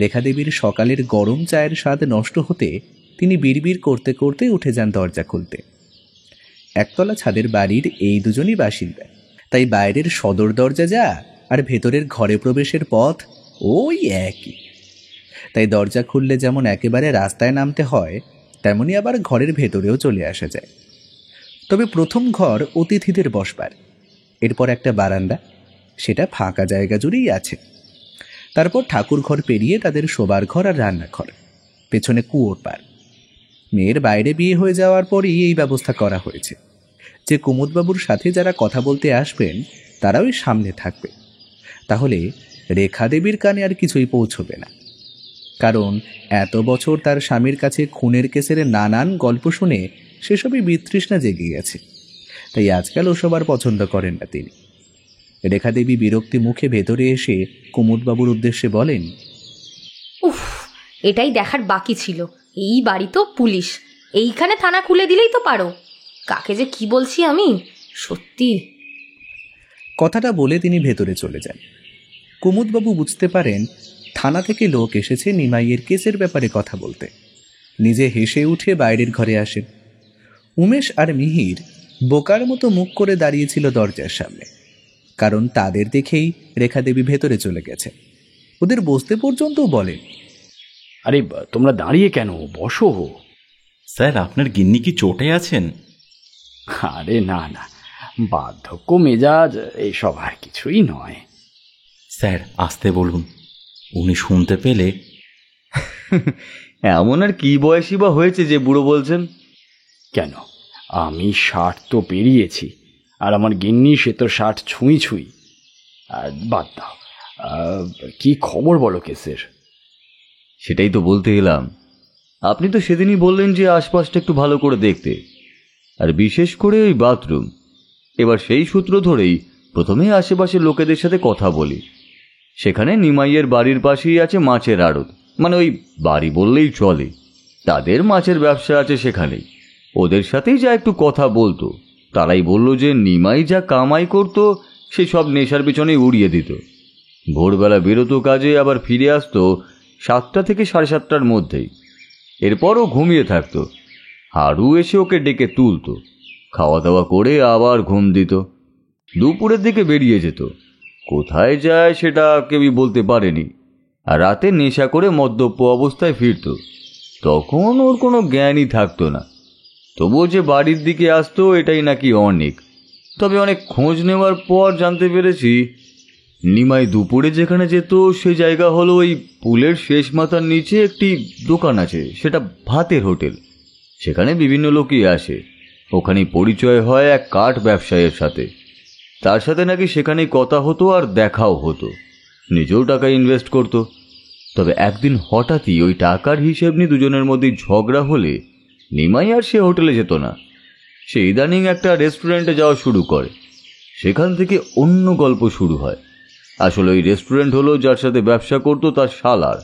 Speaker 2: রেখাদেবীর সকালের গরম চায়ের স্বাদ নষ্ট হতে তিনি বিড়বিড় করতে করতে উঠে যান দরজা খুলতে। একতলা ছাদের বাড়ির এই দুজনই বাসিন্দা, তাই বাইরের সদর দরজা যা আর ভেতরের ঘরে প্রবেশের পথ ওই একই। তাই দরজা খুললে যেমন একেবারে রাস্তায় নামতে হয়, তেমনি আবার ঘরের ভেতরেও চলে আসা যায়। তবে প্রথম ঘর অতিথিদের বসবার, এরপর একটা বারান্দা, সেটা ফাঁকা জায়গা জুড়েই আছে। তারপর ঠাকুর ঘর পেরিয়ে তাদের শোবার ঘর আর রান্নাঘর, পেছনে কুয়োর পার। মেয়ের বাইরে বিয়ে হয়ে যাওয়ার পরই এই ব্যবস্থা করা হয়েছে যে কুমুদবাবুর সাথে যারা কথা বলতে আসবেন তারাও সামনে থাকবে। তাহলে রেখা দেবীর কানে আর কিছুই পৌঁছবে না, কারণ এত বছর তার স্বামীর কাছে খুনের কেসের নানান গল্প শুনে সেসবই বিতৃষ্ণা জেগে গেছে। তাই আজকাল ওসব আর পছন্দ করেন না তিনি। রেখা দেবী বিরক্তি মুখে ভেতরে এসে কুমুদবাবুর উদ্দেশ্যে বলেন,
Speaker 10: উফ, এটাই দেখার বাকি ছিল। এই বাড়ি তো পুলিশ, এইখানে থানা খুলে দিলেই তো পারো। কাকে যে কি বলছি আমি, সত্যি।
Speaker 2: কথাটা বলে তিনি ভেতরে চলে যান। কুমুদবাবু বুঝতে পারেন থানা থেকে লোক এসেছে নিমাইয়ের কেসের ব্যাপারে কথা বলতে। নিজে হেসে উঠে বাইরের ঘরে আসেন। উমেশ আর মিহির বোকার মতো মুখ করে দাঁড়িয়েছিল দরজার সামনে, কারণ তাদের দেখেই রেখা দেবী ভেতরে চলে গেছে। ওদের বসতে পর্যন্ত বলেন,
Speaker 4: আরে তোমরা দাঁড়িয়ে কেন, বসো।
Speaker 7: স্যার, আপনার গিন্নি কি চোটে আছেন?
Speaker 4: আরে না না, বার্ধক্য মেজাজ এইসব আর কিছুই নয়।
Speaker 7: স্যার, আসতে বলুন, উনি শুনতে পেলে।
Speaker 1: এমন আর কি বয়সী বা হয়েছে যে বুড়ো বলছেন?
Speaker 4: কেন, আমি 60 তো পেরিয়েছি, আর আমার গিন্নি সে তো 60 ছুঁই ছুঁই। আর বাদ দাও, কি খবর বলো কেসের?
Speaker 1: সেটাই তো বলতে এলাম। আপনি তো সেদিনই বললেন যে আশপাশটা একটু ভালো করে দেখতে, আর বিশেষ করে ওই বাথরুম। এবার সেই সূত্র ধরেই প্রথমে আশেপাশের লোকেদের সাথে কথা বলি। সেখানে নিমাইয়ের বাড়ির পাশেই আছে মাছের আড়ত, মানে ওই বাড়ি বললেই চলে। তাদের মাছের ব্যবসা আছে সেখানেই। ওদের সাথেই যা একটু কথা বলতো, তারাই বলল যে নিমাই যা কামাই করতো সে সব নেশার পেছনেই উড়িয়ে দিত। ভোরবেলা বেরোতো কাজে, আবার ফিরে আসতো 7টা থেকে 7:30টার মধ্যেই। এরপরও ঘুমিয়ে থাকতো। হাড়ু এসে ওকে ডেকে তুলতো, খাওয়া দাওয়া করে আবার ঘুম দিত। দুপুরের দিকে বেরিয়ে যেত, কোথায় যায় সেটা কেউই বলতে পারেনি। আর রাতে নেশা করে মদ্যপ অবস্থায় ফিরত। তখন ওর কোনো জ্ঞানই থাকতো না। তবুও যে বাড়ির দিকে আসতো এটাই নাকি অনেক। তবে অনেক খোঁজ নেওয়ার পর জানতে পেরেছি নিমাই দুপুরে যেখানে যেত সে জায়গা হলো ওই পুলের শেষ মাথার নিচে একটি দোকান আছে, সেটা ভাতের হোটেল। সেখানে বিভিন্ন লোকই আসে। ওখানেই পরিচয় হয় এক কাঠ ব্যবসায়ীর সাথে। তার সাথে নাকি সেখানেই কথা হতো আর দেখাও হতো। নিজেও টাকা ইনভেস্ট করতো। তবে একদিন হঠাৎই ওই টাকার হিসেব নিয়ে দুজনের মধ্যে ঝগড়া হলে নিমাই আর সে হোটেলে যেত না। সে ইদানিং একটা রেস্টুরেন্টে যাওয়া শুরু করে। সেখান থেকে অন্য গল্প শুরু হয়। আসলে ওই রেস্টুরেন্ট হলো যার সাথে ব্যবসা করতো তার শালার।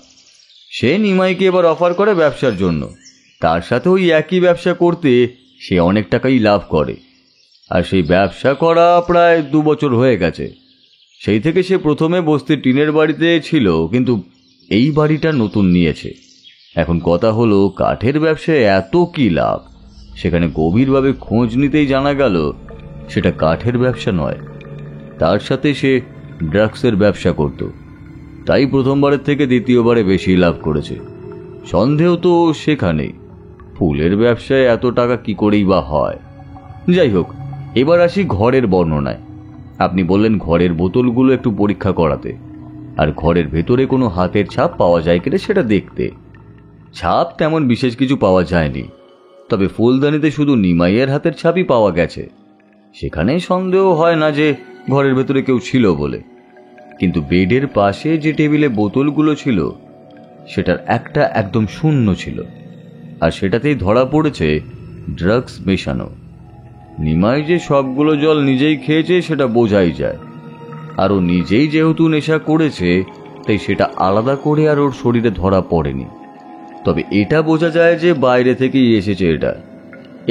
Speaker 1: সে নিমাইকে এবার অফার করে ব্যবসার জন্য। তার সাথে ওই একই ব্যবসা করতে সে অনেক টাকাই লাভ করে। আর সেই ব্যবসা করা প্রায় 2 বছর হয়ে গেছে। সেই থেকে সে প্রথমে বস্তির টিনের বাড়িতে ছিল, কিন্তু এই বাড়িটা নতুন নিয়েছে। এখন কথা হলো কাঠের ব্যবসায় এত কি লাভ, সেখানে গভীরভাবে খোঁজ নিতেই জানা গেল সেটা কাঠের ব্যবসা নয়, তার সাথে সে ড্রাগসের ব্যবসা করত। তাই প্রথমবারের থেকে দ্বিতীয়বারে বেশি লাভ করেছে। সন্দেহ তো সেখানেই, ফুলের ব্যবসায় এত টাকা কি করেই বা হয়। যাই হোক, এবার আসি ঘরের বর্ণনায়। আপনি বললেন ঘরের বোতলগুলো একটু পরীক্ষা করাতে, আর ঘরের ভেতরে কোনো হাতের ছাপ পাওয়া যায় কিনা সেটা দেখতে। ছাপ তেমন বিশেষ কিছু পাওয়া যায়নি, তবে ফুলদানিতে শুধু নিমাইয়ের হাতের ছাপই পাওয়া গেছে। সেখানে সন্দেহ হয় না যে ঘরের ভেতরে কেউ ছিল বলে। কিন্তু বেডের পাশে যে টেবিলে বোতলগুলো ছিল সেটার একটা একদম শূন্য ছিল, আর সেটাতেই ধরা পড়েছে ড্রাগস মেশানো। নিমাই যে সবগুলো জল নিজেই খেয়েছে সেটা বোঝাই যায়, আর ও নিজেই যেহেতু নেশা করেছে তাই সেটা আলাদা করে আর ওর শরীরে ধরা পড়েনি। তবে এটা বোঝা যায় যে বাইরে থেকেই এসেছে এটা।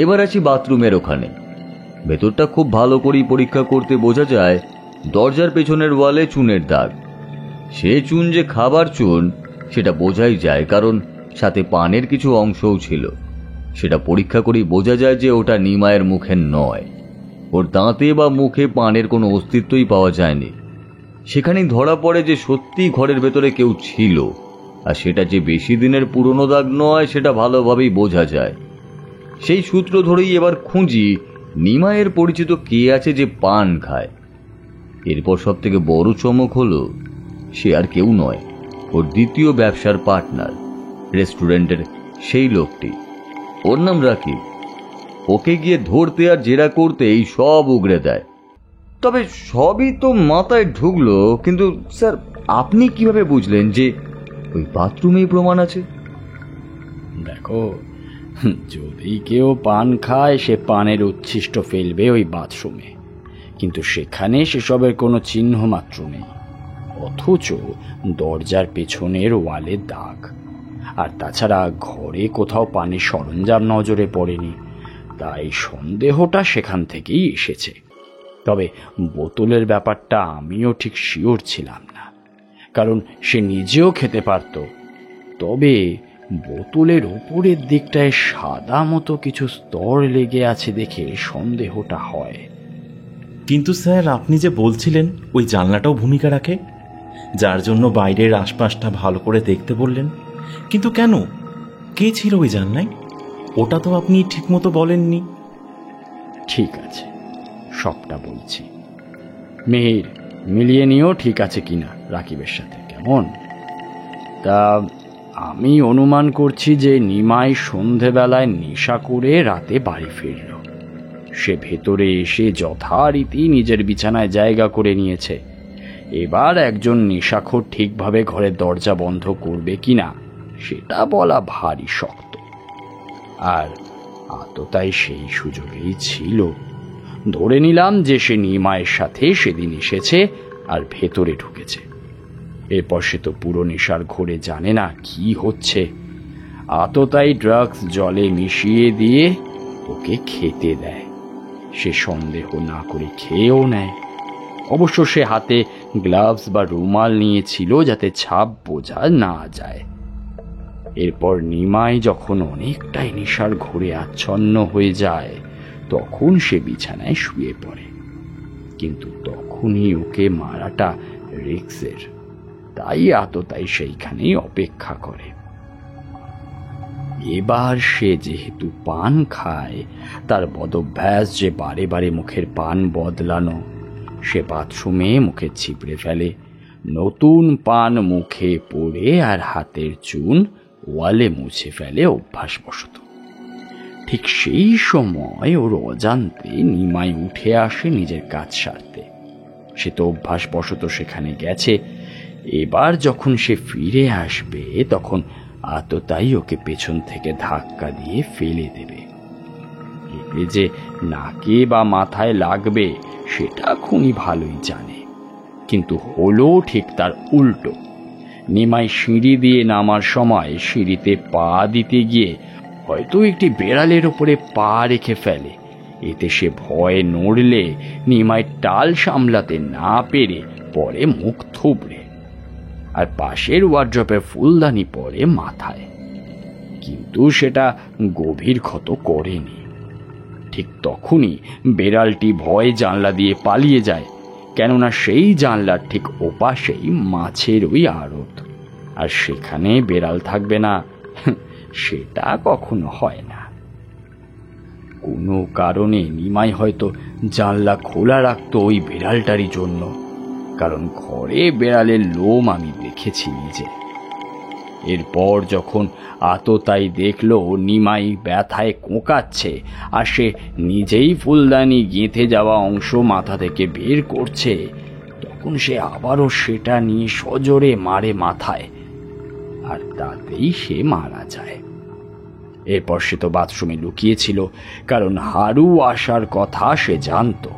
Speaker 1: এবার আছি বাথরুমের ওখানে। ভেতরটা খুব ভালো করেই পরীক্ষা করতে বোঝা যায় দরজার পেছনের ওয়ালে চুনের দাগ। সে চুন যে খাবার চুন সেটা বোঝাই যায়, কারণ সাথে পানের কিছু অংশও ছিল। সেটা পরীক্ষা করেই বোঝা যায় যে ওটা নিমায়ের মুখের নয়। ওর দাঁতে বা মুখে পানের কোনো অস্তিত্বই পাওয়া যায়নি। সেখানেই ধরা পড়ে যে সত্যি ঘরের ভেতরে কেউ ছিল, আর সেটা যে বেশি দিনের পুরনো দাগ নয় সেটা ভালোভাবেই বোঝা যায়। সেই সূত্র ধরেই এবার খুঁজি নিমায়ের পরিচিত কে আছে যে পান খায়। এরপর সব থেকে বড় চমক হলো সে আর কেউ নয়, ওর দ্বিতীয় ব্যবসার পার্টনার, রেস্টুরেন্টের সেই লোকটি। ওর নাম রাকিব। ওকে গিয়ে ধরতে আর জেরা করতে এই সব উগড়ে দেয়। তবে সবই তো মাথায় ঢুকলো, কিন্তু স্যার আপনি কিভাবে বুঝলেন যে ওই বাথরুমেই প্রমাণ আছে?
Speaker 4: দেখো, যদি কেউ পান খায় সে পানের উচ্ছিষ্ট ফেলবে ওই বাথরুমে, কিন্তু সেখানে সেসবের কোনো চিহ্ন মাত্র নেই। অথচ দরজার পেছনের ওয়ালে দাগ, আর তাছাড়া ঘরে কোথাও পানির সরঞ্জাম নজরে পড়েনি। তাই সন্দেহটা সেখান থেকেই এসেছে। তবে বোতলের ব্যাপারটা আমিও ঠিক শিওর ছিলাম না, কারণ সে নিজেও খেতে পারত। তবে বোতলের উপরের দিকটায় সাদা মতো কিছু স্তর লেগে আছে দেখে সন্দেহটা হয়।
Speaker 7: কিন্তু স্যার, আপনি যে বলছিলেন ওই জানলাটাও ভূমিকা রাখে, যার জন্য বাইরের আশপাশটা ভালো করে দেখতে বললেন, কিন্তু কেন? কে ছিল ওই জানলায়? ওটা তো আপনি ঠিকমতো বলেননি।
Speaker 4: ঠিক আছে, সবটা বলছি। মেহের, মিলিয়ে নিও ঠিক আছে কিনা রাকিবের সাথে, কেমন? তা আমি অনুমান করছি যে নিমাই সন্ধেবেলায় নেশা করে রাতে বাড়ি ফিরল। সে ভেতরে এসে যথারীতি নিজের বিছানায় জায়গা করে নিয়েছে। এবার একজন নেশাখোর ঠিকভাবে ঘরের দরজা বন্ধ করবে কিনা সেটা বলা ভারী শক্ত। আর আততাই সেই সুযোগেই ছিল। ধরে নিলাম যে সে নিমায়ের সাথে সেদিন এসেছে আর ভেতরে ঢুকেছে। এরপর সে তো পুরো নেশার ঘোরে জানে না কি হচ্ছে। আততাই ড্রাগস জলে মিশিয়ে দিয়ে ওকে খেতে দেয়। সে সন্দেহ না করে খেয়েও নেয়। অবশ্য সে হাতে গ্লাভস বা রুমাল নিয়েছিল যাতে ছাপ বোঝা না যায়। এরপর নিমাই যখন অনেকটাই নেশার ঘোরে আচ্ছন্ন হয়ে যায় তখন সে বিছানায় শুয়ে পড়ে। কিন্তু তখনই ওকে মারাটা রিক্সের, তাই আততাই সেইখানেই অপেক্ষা করে। এবার সে যেহেতু পান খায়, তার বদভ্যাস যে বারে বারে মুখের পান বদলানো, সে বাথরুমে মুখে ছিপড়ে ফেলে। নতুন পান মুখে পড়ে আর হাতের চুন ওয়ালে মুছে ফেলে অভ্যাসবশত। ঠিক সেই সময় ওর অজান্তে নিমাই উঠে আসে নিজের কাজ সারতে। সে তো অভ্যাসবশত সেখানে গেছে। এবার যখন সে ফিরে আসবে তখন আততাই ওকে পেছন থেকে ধাক্কা দিয়ে ফেলে দেবে। এতে যে নাকে বা মাথায় লাগবে সেটা খুনি ভালোই জানে, কিন্তু হলো ঠিক তার উল্টো। নিমাই সিঁড়ি দিয়ে নামার সময় সিঁড়িতে পা দিতে গিয়ে হয়তো একটি বেড়ালের ওপরে পা রেখে ফেলে। এতে সে ভয়ে নড়লে নিমাই টাল সামলাতে না পেরে পরে মুখ থুবড়ে, আর পাশের ওয়ার্ড্রপে ফুলদানি পড়ে মাথায়। কিন্তু সেটা গভীর ক্ষত করেনি। ঠিক তখনই বেড়ালটি ভয়ে জানলা দিয়ে পালিয়ে যায়, কেননা সেই জানলার ঠিক ওপাশেই মাছের ওই আড়ত, আর সেখানে বেড়াল থাকবে না সেটা কখনো হয় না। কোনো কারণে নিমাই হয়তো জানলা খোলা রাখতো ওই বিড়ালটারই জন্য, কারণ ঘরে বিড়ালের লোম আমি দেখেছি নিজে। এরপর যখন আততায়ী দেখলো নিমাই ব্যথায় কোঁকাচ্ছে আর সে নিজেই ফুলদানি গেঁথে যাওয়া অংশ মাথা থেকে বের করছে, তখন সে আবারও সেটা নিয়ে সজোরে মারে মাথায়, আর তাতেই সে মারা যায়। এরপর সে তো বাথরুমে লুকিয়েছিল, কারণ হারু আসার কথা সে জানতো।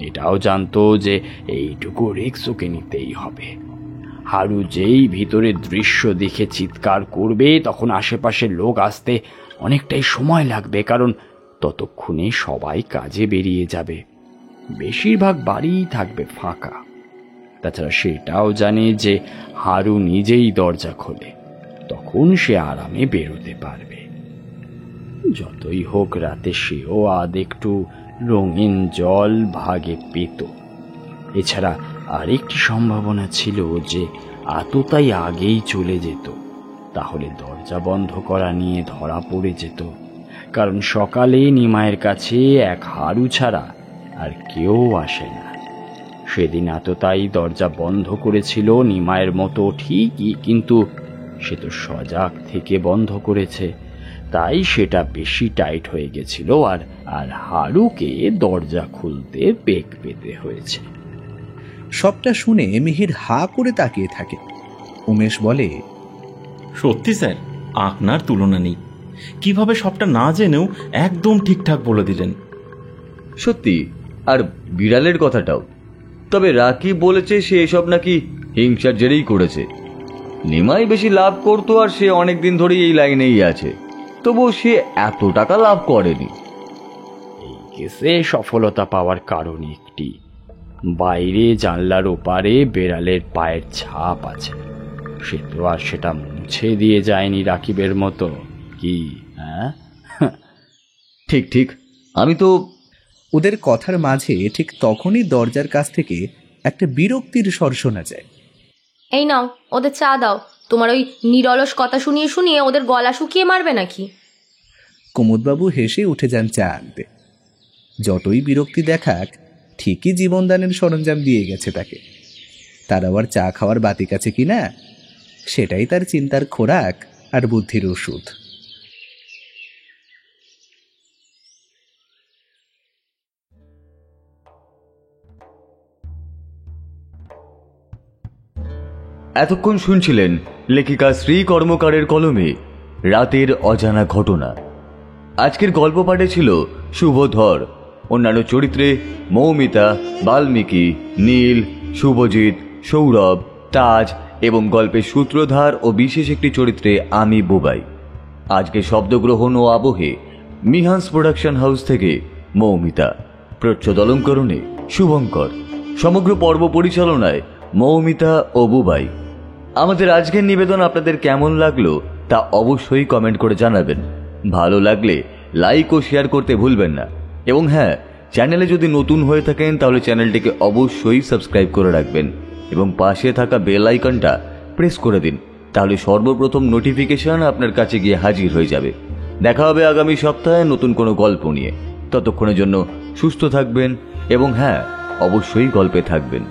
Speaker 4: এটাও জানতো যে এইটুকু রিস্ক ওকে নিতেই হবে। হারু যেই ভিতরের দৃশ্য দেখে চিৎকার করবে, তখন আশেপাশের লোক আসতে অনেকটাই সময় লাগবে, কারণ ততক্ষণে সবাই কাজে বেরিয়ে যাবে, বেশিরভাগ বাড়িই থাকবে ফাঁকা। তাছাড়া সেটাও জানে যে হারু নিজেই দরজা খোলে, তখন সে আরামে বেরোতে পারবে। যতই হোক রাতে সেও আধ একটু রঙিন জল ভাগে পেত। এছাড়া আরেকটি সম্ভাবনা ছিল যে আততায়ী আগেই চলে যেত, তাহলে দরজা বন্ধ করা নিয়ে ধরা পড়ে যেত, কারণ সকালে নিমাইয়ের কাছে এক হারু ছাড়া আর কেউ আসে না। সেদিন আততায়ী দরজা বন্ধ করেছিল নিমাইয়ের মতো ঠিকই, কিন্তু সে তো সজাগ থেকে বন্ধ করেছে, তাই সেটা বেশি টাইট হয়ে গেছিল, আর হারুকে দরজা খুলতে বেগ পেতে হয়েছে।
Speaker 2: সবটা শুনে মিহির হা করে তাকিয়ে থাকে। উমেশ বলে,
Speaker 7: সত্যি স্যার, আপনার তুলনা নেই। কিভাবে সবটা না জেনেও একদম ঠিকঠাক বলে দিলেন।
Speaker 1: সত্যি, আর বিড়ালের কথাটাও। তবে রাকিব বলেছে সে এসব নাকি হিংসার জেরেই করেছে। নিমাই বেশি লাভ করতো আর সে অনেকদিন ধরেই এই লাইনেই আছে, তবু সে এত টাকা লাভ করেনি।
Speaker 4: এই কেসে সফলতা পাওয়ার কারণ একটি, বাইরে জানলার ওপারে বেড়ালের পায়ের ছাপ আছে। সে তো আর সেটা মুছে দিয়ে যায়নি রাকিবের মতো, কি? হ্যাঁ,
Speaker 1: ঠিক ঠিক। আমি তো
Speaker 2: ওদের কথার মাঝে ঠিক তখনই দরজার কাছ থেকে একটা বিরক্তির স্বর শোনা যায়।
Speaker 10: এই নাও, ওদের চা দাও। তোমার ওই নিরলস কথা শুনিয়ে শুনিয়ে ওদের গলা শুকিয়ে মারবে নাকি?
Speaker 2: কুমুদবাবু হেসে উঠে যান চা আনতে। যতই বিরক্তি দেখাক, ঠিকই জীবনদানের সরঞ্জাম দিয়ে গেছে তাকে। তার আবার চা খাওয়ার বাতিক আছে কিনা, সেটাই তার চিন্তার খোরাক আর বুদ্ধির ওষুধ।
Speaker 1: এতক্ষণ শুনছিলেন লেখিকা শ্রী কর্মকারের কলমে রাতের অজানা ঘটনা। আজকের গল্প পাঠে ছিল শুভধর। অন্যান্য চরিত্রে মৌমিতা, বাল্মীকি, নীল, শুভজিৎ, সৌরভ, তাজ এবং গল্পের সূত্রধার ও বিশেষ একটি চরিত্রে আমি বুবাই। আজকে শব্দগ্রহণ ও আবহে মিহান্স প্রোডাকশন হাউস থেকে মৌমিতা, প্রচ্ছদ অলঙ্করণে শুভঙ্কর, সমগ্র পর্ব পরিচালনায় মৌমিতা ও বুবাই। আমাদের আজকের নিবেদন আপনাদের কেমন লাগলো তা অবশ্যই কমেন্ট করে জানাবেন। ভালো লাগলে লাইক ও শেয়ার করতে ভুলবেন না, এবং হ্যাঁ, চ্যানেলে যদি নতুন হয়ে থাকেন তাহলে চ্যানেলটিকে অবশ্যই সাবস্ক্রাইব করে রাখবেন এবং পাশে থাকা বেল আইকনটা প্রেস করে দিন, তাহলে সর্বপ্রথম নোটিফিকেশন আপনার কাছে গিয়ে হাজির হয়ে যাবে। দেখা হবে আগামী সপ্তাহে নতুন কোনো গল্প নিয়ে। ততক্ষণের জন্য সুস্থ থাকবেন এবং হ্যাঁ, অবশ্যই গল্পে থাকবেন।